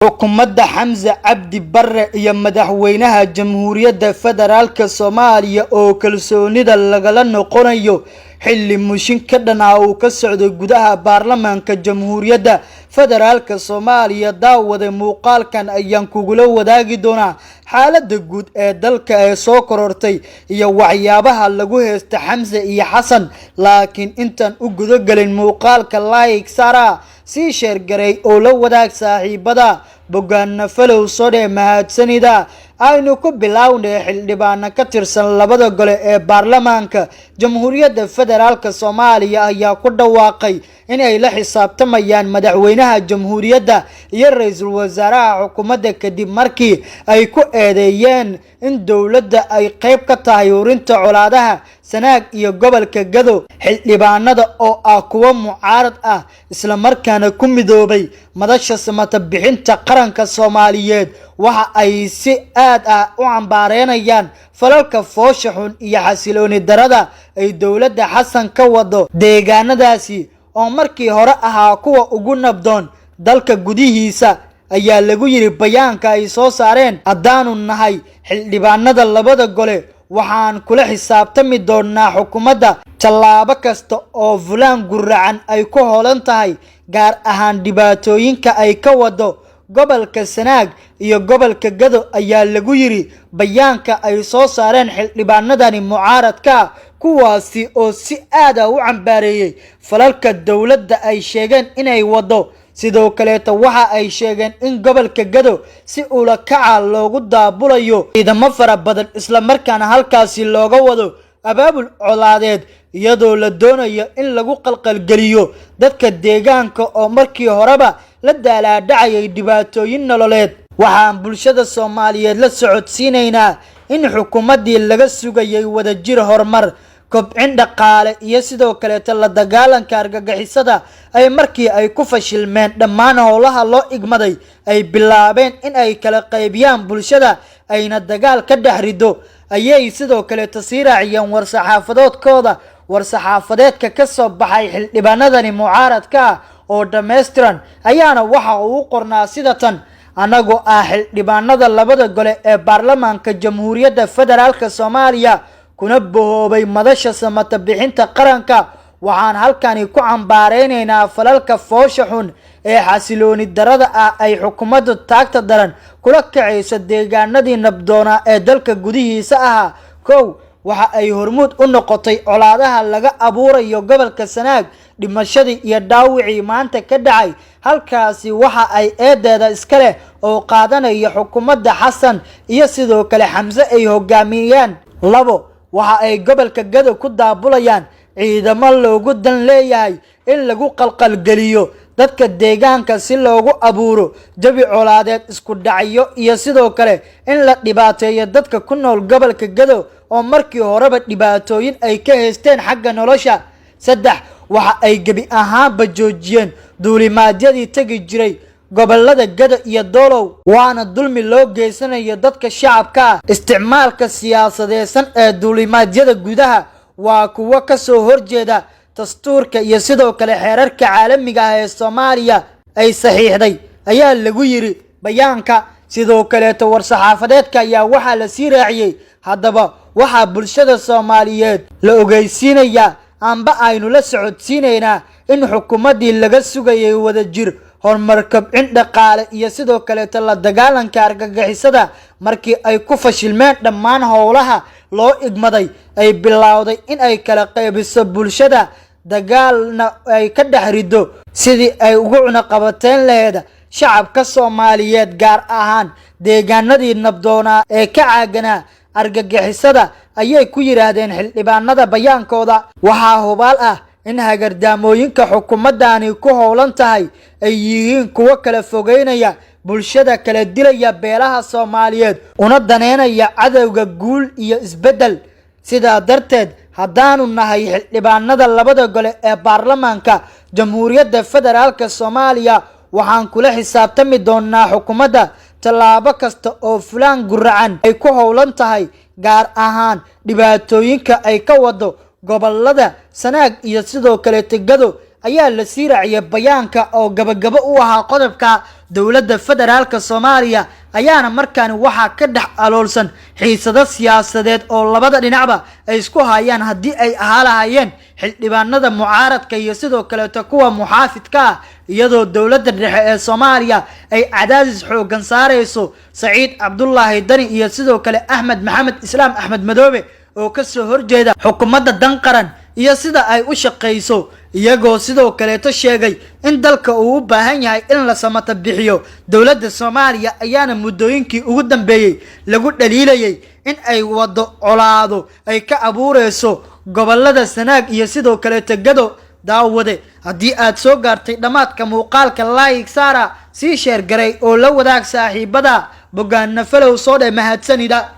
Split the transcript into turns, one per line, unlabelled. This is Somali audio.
xukuumadda Xamza Cabdi Barre iyo madaxweynaha Jamhuuriyadda Federaalka Soomaaliya oo kalsoonida lagala noqonayo xilli mushin ka dhanaa uu ka socdo gudaha baarlamaanka Jamhuuriyadda Federaalka Soomaaliya daawada muuqaalkan ayaan kugula wadaagi doonaa xaaladda guud ee dalka ee soo korortay iyo waxyaabaha lagu heesta Xamza iyo Xasan laakiin intaan u guda galin muuqaalka like sara si share garay oo la wadaag saaxiibada bogaana falow soo mahadsanida aynu ku bilawnay xildhibaan ka tirsan labada gole ee baarlamaanka Jamhuuriyadda Federaalka Soomaaliya ayaa ku dhawaaqay in ay la xisaabtamayaan madaxweynaha Jamhuuriyadda iyo ra'iisul wasaaraha xukuumadda kadib markii ay ku eedeeyeen in dawladda ay qayb ka tahay urinta colaadaha Sanaag iyo gobolka Gado xildhibaanada oo ah kuwa mucaarad ah isla markaana ku midoobay madasha samata bixinta qaranka Soomaaliyeed waxa ay si aad u cambaareenayaan falalka foosha xun iyo xasilooni darada ay dawladda Xasan ka wado deegaanadaasi oo markii hore ahaa kuwa ugu nabdoon dalka gudihiisa ayaa lagu yiri bayaanka ay soo saareen haddaanu nahay xildhibaanada labada gole waxaan kula xisaabtami doonaa xukuumadda tallaabo kasta oo fulaan guracan ay ku hoolan tahay gaar ahaan dhibaatooyinka ay ka wado gobolka Sanaag iyo gobolka Gado ayaa lagu yiri bayaanka ay soo saareen xildhibaanadani mucaaradka kuwaasi oo si aad u cambaareeyay falalka dawladda ay sheegeen inay wado sidoo kale waxa ay sheegeen in gobolka Gado si ula kaca loogu daabulayo ciidamo fara badan isla markaana halkaasi looga wado abaabul colaadeed iyadoo la doonayo in lagu qalqal galiyo dadka deegaanka oo markii horeba la daalaadhacay dhibaatooyin nololeed waxaan bulshada Soomaaliyeed la socodsiinaynaa in xukuumadii laga sugayay wadajir horumar kobcin dhaqaale iyo sidoo kale la dagaalanka argagixisada ay markii ay ku fashilmeen dhammaan howlaha loo igmaday ay bilaabeen in ay kala qaybiyaan bulshada ayna dagaal ka dhaxrido ayay sidoo kale tasiiraciyeen war-saxaafadeedka ka soo baxay xildhibaanadani mucaaradka oo dhameystiran ayaana waxa uu qornaa sida tan anagoo ah xildhibaanada labada gole ee baarlamaanka Jamhuuriyadda Federaalka Soomaaliya kuna boobay madasha samata bixinta qaranka waxaan halkani ku cambaareynaa falalka foosha xun ee xasilooni darada ah ay xukuumaddu taagta daran kula kacayso deegaanadii nabdoona ee dalka gudihiisa ah kow waxa ay hormuud u noqotay colaadaha laga abuurayo gobolka Sanaag dhimashadii iyo dhaawicii maanta ka dhacay halkaasi waxa ay eedeeda iska leh oo qaadanaya xukuumadda Xasan iyo sidoo kale Xamza ay hogaamiyeen labo waxa ay gobolka Gado ku daabulayaan ciidamo loogu dan leeyahay in lagu qalqal galiyo dadka deegaanka si loogu abuuro jawi colaadeed isku dhacyo iyo sidoo kale in la dhibaateeyo dadka ku nool gobolka Gado oo markii horeba dhibaatooyin ay ka haysteen xagga nolosha saddex waxa ay gabi ahaanba joojiyeen duulimaadyadii tagi jiray gobolada Gado iyo Doolow waana dulmi loo geysanayo dadka shacabka isticmaalka siyaasadeedsan ee duulimaadyada gudaha waa kuwa ka soo horjeeda dastuurka iyo sidoo kale xeerarka caalamiga ah ee Soomaaliya ay saxiixday ayaa lagu yiri bayaanka sidoo kale war-saxaafadeedka ayaa waxa la sii raaciyay haddaba waxa bulshada Soomaaliyeed la ogeysiinaya amba aynu la socodsiinaynaa in xukuumadii laga sugayay wadajir horumar kobcin dhaqaale iyo sidoo kale la dagaalanka argagixisada markii ay ku fashilmeen dhammaan howlaha loo igmaday ay bilowday in ay kala qaybiso bulshada dagaalna ay ka dhaxrido sidii ay ugu cunaqabateen lahayd shacabka Soomaaliyeed gaar ahaan deegaanadii nabdoona ee ka caaganaa argagixisada ayay ku yiraahdeen xildhibaanada bayaankooda waxa hubaal ah in hagardaamooyinka xukuumaddaani ku howlan tahay ay yihiin kuwa kala fogeynaya bulshada kala dilaya beelaha Soomaaliyeed una daneynaya cadawga guul iyo isbedel sida darteed haddaanu nahay xildhibaanada labada gole ee baarlamaanka Jamhuuriyadda Federaalka Soomaaliya waxaan kula xisaabtami doonaa xukuumadda tallaabo kasta oo fulaan guracan ay ku howlan tahay gaar ahaan dhibaatooyinka ay ka wado gobolada Sanaag iyo sidoo kale Gado ayaa la sii raaciyay bayaanka oo gabagabo u ahaa qodobka dowladda federaalka Soomaaliya ayaana markaan waxa ka dhex aloolsan xiisado siyaasadeed oo labada dhinacba ay isku hayaan hadii ay ahaalaayeen xildhibaanada mucaaradka iyo sidoo kale kuwa muxaafidka iyadoo dowladda dhexe ee Soomaaliya ay cadaadis xoogan saareyso Saciid Cabdullaahi Dani iyo sidoo kale Axmed Maxamed Islaam Axmed Madoobe oo ka soo horjeeda xukuumadda dan qaran iyo sida ay u shaqeyso iyagoo sidoo kale sheegay in dalka uu u baahan yahay in la samata bixiyo dowladda Soomaaliya ayaana muddooyinkii ugu dambeeyay lagu dhaliilayay in ay wado colaado ay ka abuureyso gobolada Sanaag iyo sidoo kale Gado daawade haddii aad soo gaartay dhamaadka muuqaalka like saara sii share garay oo la wadaag saaxiibada bogaana follow soo mahadsanida